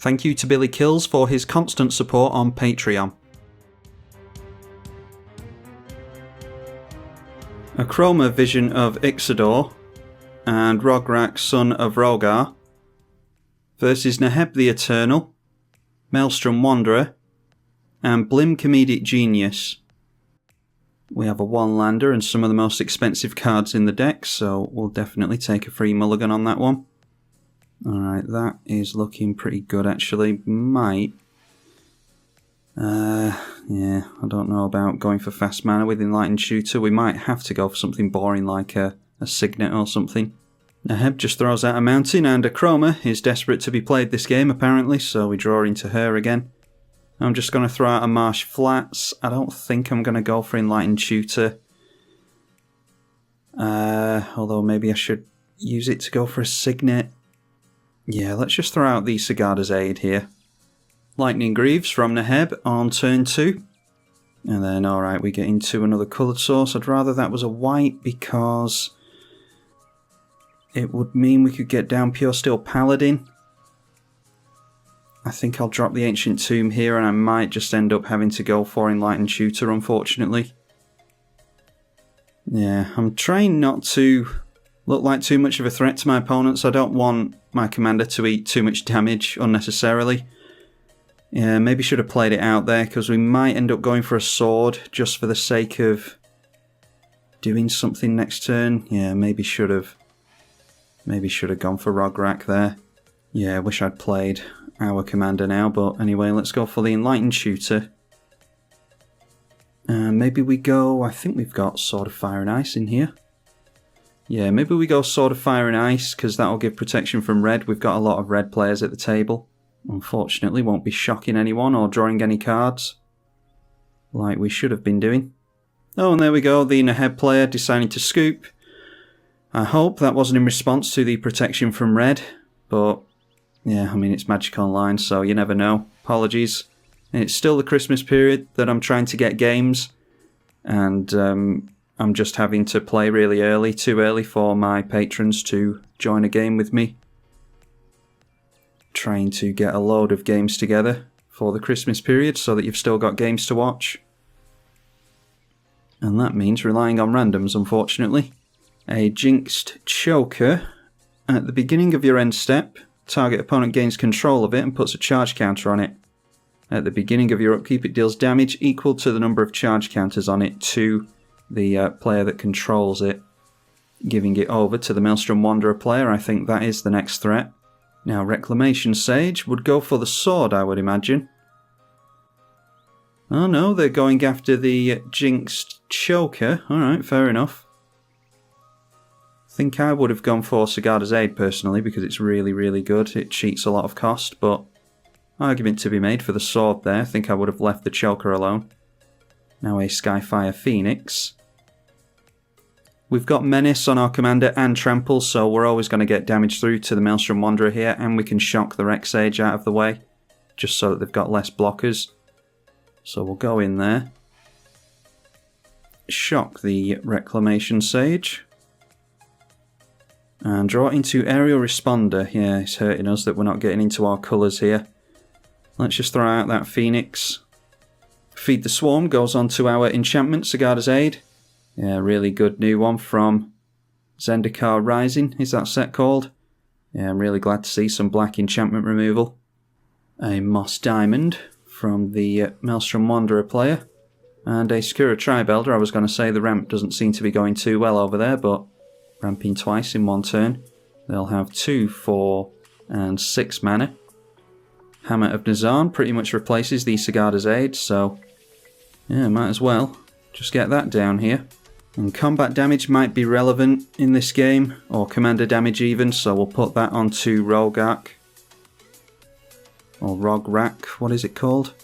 Thank you to Billy Kills for his constant support on Patreon. Akroma Vision of Ixidor and Rograkh Son of Rograkh versus Neheb the Eternal, Maelstrom Wanderer, and Blim Comedic Genius. We have a one-lander and some of the most expensive cards in the deck, so we'll definitely take a free mulligan on that one. Alright, that is looking pretty good actually. Yeah, I don't know about going for fast mana with Enlightened Shooter. We might have to go for something boring like a Signet or something. Neheb just throws out a mountain, and Akroma is desperate to be played this game apparently, so we draw into her again. I'm just going to throw out a Marsh Flats. I don't think I'm going to go for Enlightened Shooter. Although maybe I should use it to go for a Signet. Yeah, let's just throw out the Sigarda's Aid here. Lightning Greaves from Neheb on turn 2. And then, alright, we get into another coloured source. I'd rather that was a white because it would mean we could get down Pure Steel Paladin. I think I'll drop the Ancient Tomb here and I might just end up having to go for Enlightened Shooter, unfortunately. Yeah, I'm trying not to look like too much of a threat to my opponents. I don't want my commander to eat too much damage unnecessarily. Yeah, maybe should have played it out there because we might end up going for a sword just for the sake of doing something next turn. Yeah, maybe should have gone for Rograkh there. Yeah, I wish I'd played our commander now, but anyway, let's go for the Enlightened Shooter. Maybe we go, I think we've got Sword of Fire and Ice in here. Yeah, maybe we go Sword of Fire and Ice because that'll give protection from red. We've got a lot of red players at the table. Unfortunately, won't be shocking anyone or drawing any cards like we should have been doing. Oh, and there we go, the Neheb player deciding to scoop. I hope that wasn't in response to the protection from red, but yeah, I mean, it's Magic Online, so you never know. Apologies. And it's still the Christmas period that I'm trying to get games, and I'm just having to play really early, too early for my patrons to join a game with me. Trying to get a load of games together for the Christmas period so that you've still got games to watch. And that means relying on randoms, unfortunately. A Jinxed Choker. At the beginning of your end step, target opponent gains control of it and puts a charge counter on it. At the beginning of your upkeep, it deals damage equal to the number of charge counters on it to the player that controls it. Giving it over to the Maelstrom Wanderer player, I think that is the next threat. Now, Reclamation Sage would go for the sword, I would imagine. Oh no, they're going after the Jinxed Choker. Alright, fair enough. I think I would have gone for Sigarda's Aid personally because it's really, really good. It cheats a lot of cost, but argument to be made for the sword there. I think I would have left the Choker alone. Now a Skyfire Phoenix. We've got Menace on our commander and Trample, so we're always going to get damage through to the Maelstrom Wanderer here, and we can shock the Rec Sage out of the way, just so that they've got less blockers. So we'll go in there. Shock the Reclamation Sage. And draw into Aerial Responder. Yeah, it's hurting us that we're not getting into our colours here. Let's just throw out that Phoenix. Feed the Swarm goes on to our enchantment, Sigarda's Aid. Yeah, really good new one from Zendikar Rising, is that set called? Yeah, I'm really glad to see some black enchantment removal. A Moss Diamond from the Maelstrom Wanderer player. And a Skura Tribelder. I was going to say the ramp doesn't seem to be going too well over there, but ramping twice in one turn. They'll have 2, 4, and 6 mana. Hammer of Nazan pretty much replaces the Sigarda's Aid, so yeah, might as well just get that down here. And combat damage might be relevant in this game, or commander damage even, so we'll put that onto Rograkh. Or Rograkh, what is it called?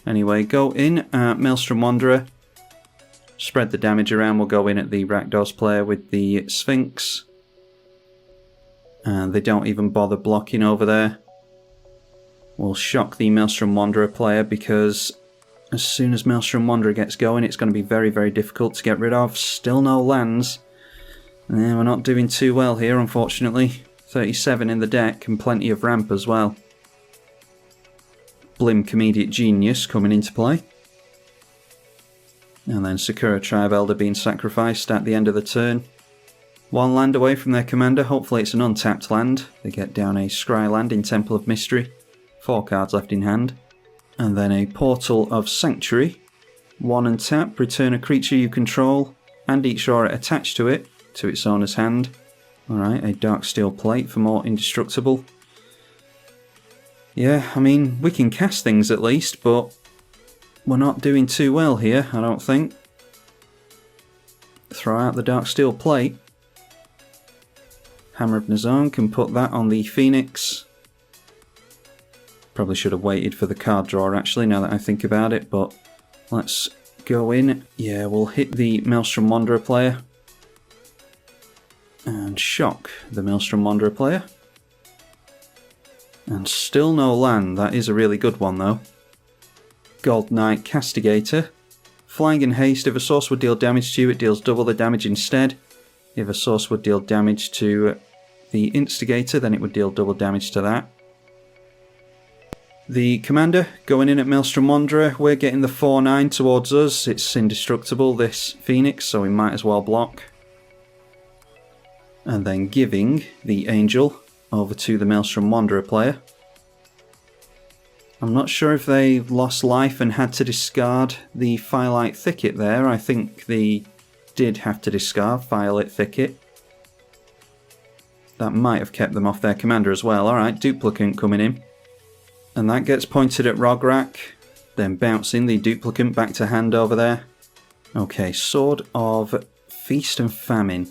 Anyway, go in at Maelstrom Wanderer. Spread the damage around, we'll go in at the Rakdos player with the Sphinx. And they don't even bother blocking over there. We'll shock the Maelstrom Wanderer player because as soon as Maelstrom Wanderer gets going, it's going to be very, very difficult to get rid of. Still no lands. Yeah, we're not doing too well here, unfortunately. 37 in the deck and plenty of ramp as well. Blim Comedic Genius coming into play. And then Sakura Tribe Elder being sacrificed at the end of the turn. One land away from their commander, hopefully it's an untapped land. They get down a Scry land in Temple of Mystery. 4 cards left in hand. And then a Portal of Sanctuary. 1 and tap, return a creature you control and each aura attached to it to its owner's hand. Alright, a Dark Steel Plate for more indestructible. Yeah, I mean, we can cast things at least, but we're not doing too well here, I don't think. Throw out the Dark Steel Plate. Hammer of Nazan can put that on the Phoenix. Probably should have waited for the card draw actually, now that I think about it, but let's go in. Yeah, we'll hit the Maelstrom Wanderer player. And shock the Maelstrom Wanderer player. And still no land, that is a really good one though. Gold Knight Castigator. Flying and haste, if a source would deal damage to you, it deals double the damage instead. If a source would deal damage to the Instigator, then it would deal double damage to that. The commander going in at Maelstrom Wanderer, we're getting the 4/9 towards us. It's indestructible, this Phoenix, so we might as well block. And then giving the Angel over to the Maelstrom Wanderer player. I'm not sure if they lost life and had to discard the Firelight Thicket there. I think they did have to discard Firelight Thicket. That might have kept them off their commander as well. Alright, Duplicant coming in. And that gets pointed at Rograkh. Then bouncing the Duplicant back to hand over there. Okay, Sword of Feast and Famine.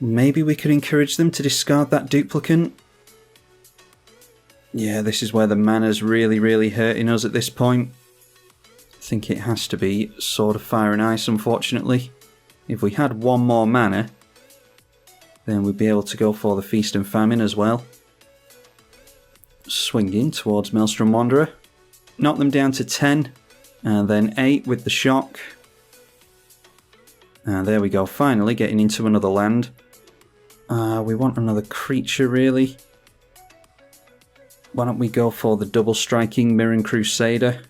Maybe we could encourage them to discard that Duplicant. Yeah, this is where the mana's really hurting us at this point. I think it has to be Sword of Fire and Ice, unfortunately. If we had one more mana, then we'd be able to go for the Feast and Famine as well. Swinging towards Maelstrom Wanderer. Knock them down to 10, and then 8 with the shock. And there we go, finally getting into another land. We want another creature, really. Why don't we go for the double striking Mirran Crusader?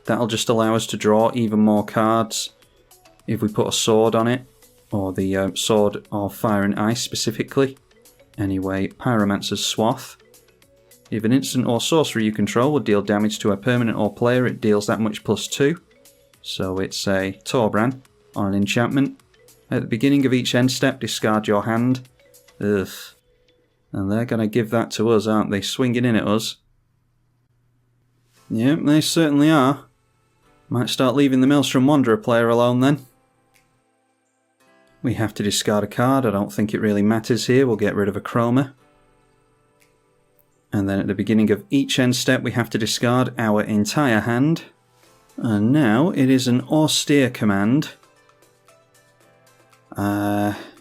That'll just allow us to draw even more cards if we put a sword on it, or the Sword of Fire and Ice specifically. Anyway, Pyromancer's Swath. If an instant or sorcery you control would deal damage to a permanent or player, it deals that much +2. So it's a Torbran on an enchantment. At the beginning of each end step, discard your hand. Ugh. And they're going to give that to us, aren't they? Swinging in at us. Yep, they certainly are. Might start leaving the Maelstrom Wanderer player alone then. We have to discard a card. I don't think it really matters here. We'll get rid of Akroma. And then at the beginning of each end step, we have to discard our entire hand. And now it is an Austere command.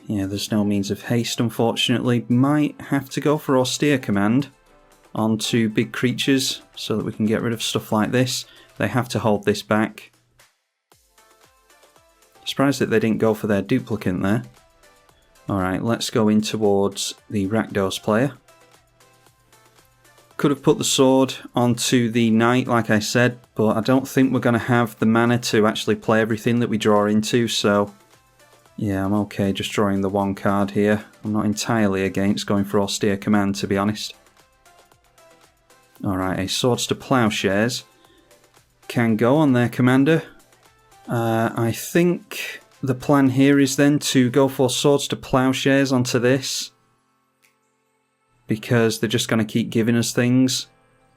Yeah, there's no means of haste, unfortunately. Might have to go for Austere command onto big creatures so that we can get rid of stuff like this. They have to hold this back. Surprised that they didn't go for their Duplicant there. Alright, let's go in towards the Rakdos player. Could have put the sword onto the knight, like I said, but I don't think we're going to have the mana to actually play everything that we draw into, so yeah, I'm okay just drawing the one card here. I'm not entirely against going for Austere command, to be honest. Alright, a Swords to Plowshares can go on their commander. I think the plan here is then to go for Swords to Plowshares onto this, because they're just going to keep giving us things.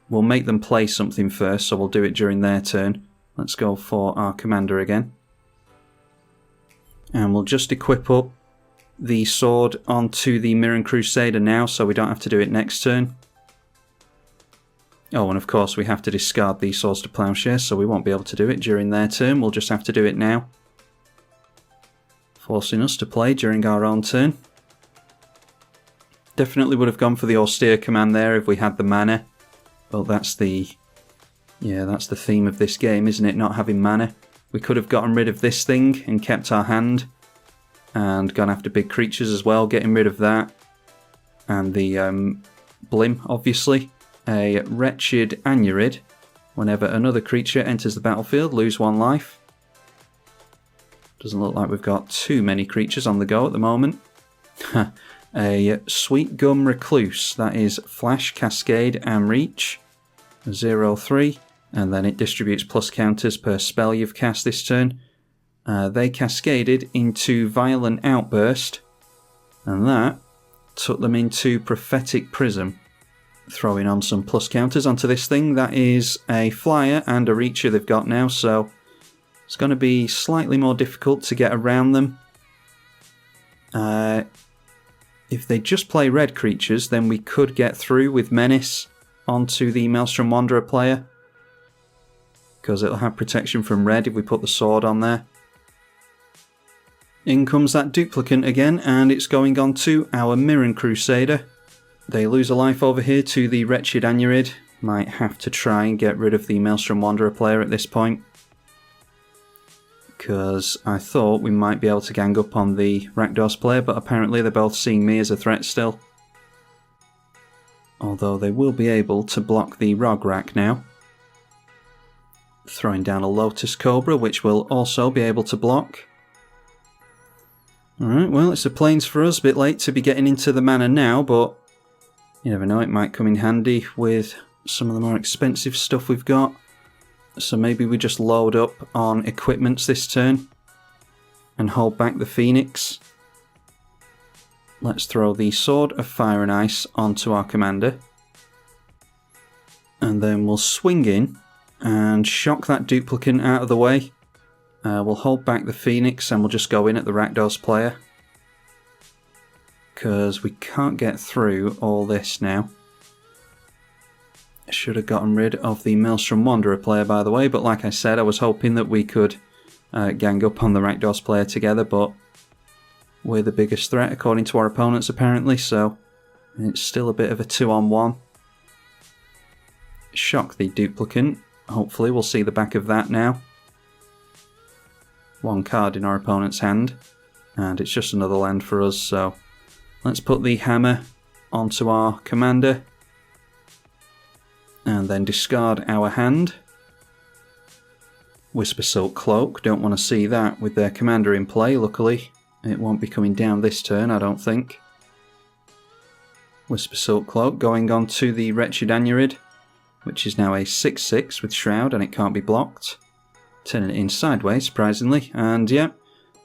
We'll make them play something first, so we'll do it during their turn. Let's go for our commander again. And we'll just equip up the sword onto the Mirran Crusader now, so we don't have to do it next turn. Oh, and of course we have to discard the Swords to Plowshares, so we won't be able to do it during their turn. We'll just have to do it now, forcing us to play during our own turn. Definitely would have gone for the Austere command there if we had the mana, but that's the theme of this game, isn't it? Not having mana. We could have gotten rid of this thing and kept our hand, and gone after big creatures as well, getting rid of that, and the Blim, obviously. a Wretched Anurid. Whenever another creature enters the battlefield, lose 1 life. Doesn't look like we've got too many creatures on the go at the moment. A Sweet Gum Recluse. That is Flash, Cascade and Reach. 0/3. And then it distributes plus counters per spell you've cast this turn. They cascaded into Violent Outburst. And that took them into Prophetic Prism. Throwing on some plus counters onto this thing. That is a flyer and a reacher they've got now, so it's going to be slightly more difficult to get around them. If they just play red creatures, then we could get through with Menace onto the Maelstrom Wanderer player, because it'll have protection from red if we put the sword on there. In comes that duplicant again, and it's going on to our Mirren Crusader. They lose a life over here to the Wretched Anurid. Might have to try and get rid of the Maelstrom Wanderer player at this point, because I thought we might be able to gang up on the Rakdos player, but apparently they're both seeing me as a threat still. Although they will be able to block the Rograkh now. Throwing down a Lotus Cobra, which will also be able to block. Alright, well, it's the Plains for us. A bit late to be getting into the mana now, but you never know, it might come in handy with some of the more expensive stuff we've got. So maybe we just load up on equipments this turn and hold back the Phoenix. Let's throw the Sword of Fire and Ice onto our commander. And then we'll swing in and shock that duplicant out of the way. We'll hold back the Phoenix and we'll just go in at the Rakdos player, because we can't get through all this now. I should have gotten rid of the Maelstrom Wanderer player, by the way, but like I said, I was hoping that we could gang up on the Rakdos player together, but we're the biggest threat according to our opponents apparently, so it's still a bit of a 2-on-1. Shock the duplicant. Hopefully we'll see the back of that now. 1 card in our opponent's hand, and it's just another land for us, so let's put the hammer onto our commander and then discard our hand. Whisper Silk Cloak, don't want to see that with their commander in play. Luckily it won't be coming down this turn, I don't think. Whisper Silk Cloak going on to the Wretched Anurid, which is now a 6/6 with Shroud and it can't be blocked. Turning it in sideways, surprisingly, and yeah,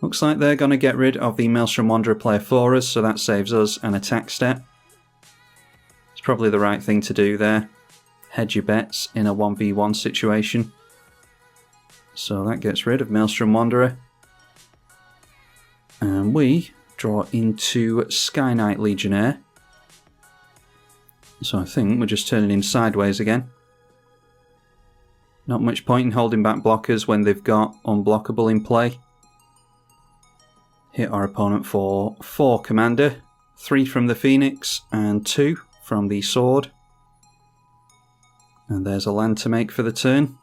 looks like they're going to get rid of the Maelstrom Wanderer player for us, so that saves us an attack step. It's probably the right thing to do there. Hedge your bets in a 1v1 situation. So that gets rid of Maelstrom Wanderer. And we draw into Sky Knight Legionnaire. So I think we're just turning in sideways again. Not much point in holding back blockers when they've got unblockable in play. Hit our opponent for 4 commander, 3 from the Phoenix and 2 from the sword. And there's a land to make for the turn.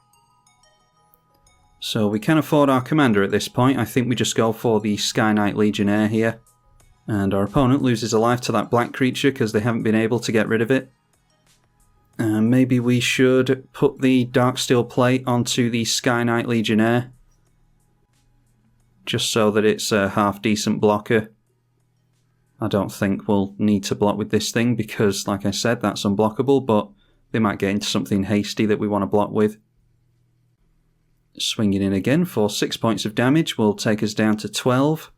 So we can afford our commander at this point. I think we just go for the Sky Knight Legionnaire here. And our opponent loses a life to that black creature because they haven't been able to get rid of it. And maybe we should put the Darksteel plate onto the Sky Knight Legionnaire, just so that it's a half-decent blocker. I don't think we'll need to block with this thing because, like I said, that's unblockable, but they might get into something hasty that we want to block with. Swinging in again for 6 points of damage will take us down to 12.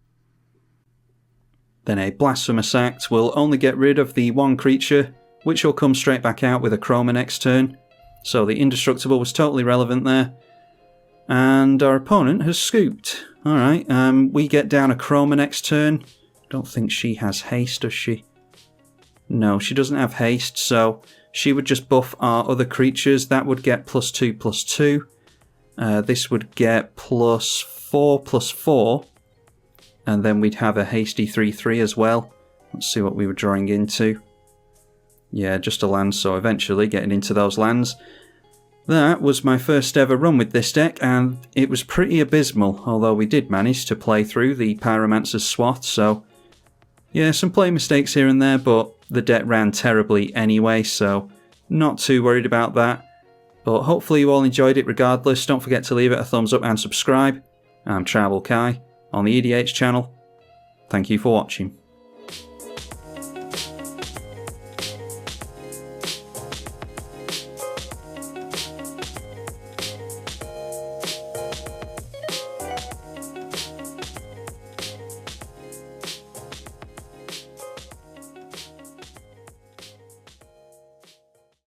Then a Blasphemous Act will only get rid of the 1 creature, which will come straight back out with Akroma next turn. So the Indestructible was totally relevant there. And our opponent has scooped. Alright, we get down Akroma next turn. Don't think she has haste, does she? No, she doesn't have haste, so she would just buff our other creatures. That would get +2/+2. This would get +4/+4. And then we'd have a hasty 3/3 as well. Let's see what we were drawing into. Yeah, just a land, so eventually getting into those lands. That was my first ever run with this deck, and it was pretty abysmal, although we did manage to play through the Pyromancer's Swath, so yeah, some play mistakes here and there, but the deck ran terribly anyway, so Not too worried about that. But hopefully you all enjoyed it regardless. Don't forget to leave it a thumbs up and subscribe. I'm tribalkai on the EDH channel. Thank you for watching.